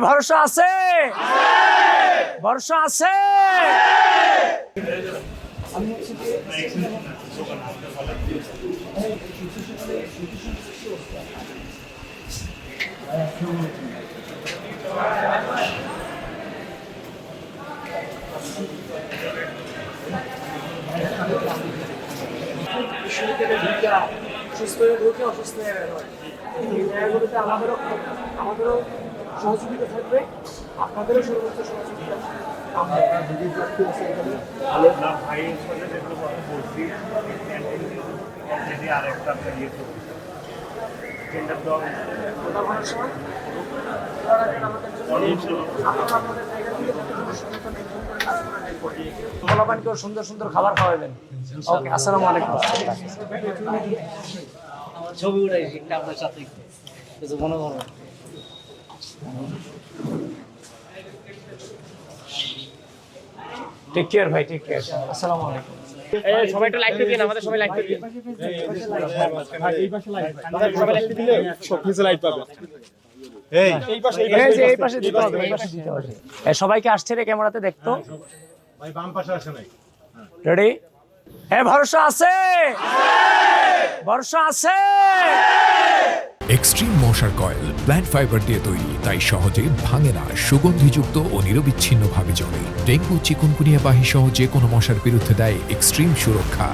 ভরসা আছে, ভরসা আছে। সুস্থ হয়ে ঢুকে অসুস্থ হয়ে গেল। এই জায়গাগুলোতে আমাদেরও সহযোগিতা থাকবে, আপনাদেরও সর্বোচ্চ সহযোগিতা। পোলাপানকেও সুন্দর সুন্দর খাবার খাওয়াবেন। ওকে, আসসালামু আলাইকুম। ছবি উঠাইছি আপনার সাথে কিছু মনে করো। টেক কেয়ার ভাই, টেক কেয়ার। আসসালামু আলাইকুম। সবাই একটু লাইক দিন, আমাদের সবাই লাইক দিন। এই পাশে লাইক, সবাই লাইক দিলে সব কিছু লাইক পাবে। এই পাশে দিতে হবে, এই পাশে দিতে হবে। সবাইকে আসছে রে ক্যামেরাতে দেখতো ভাই, বাম পাশে আসে নাই। রেডি? ভরসা আছে, ভরসা আছে। এক্সট্রিম মশার কয়েল প্ল্যান্ট ফাইবার দিয়ে তৈরি, তাই সহজে ভাঙে না, সুগন্ধিযুক্ত ও নিরবিচ্ছিন্নভাবে জ্বলে। ডেঙ্গু, চিকুনগুনিয়া বাহি সহ যে কোনো মশার বিরুদ্ধে দেয় এক্সট্রিম সুরক্ষা।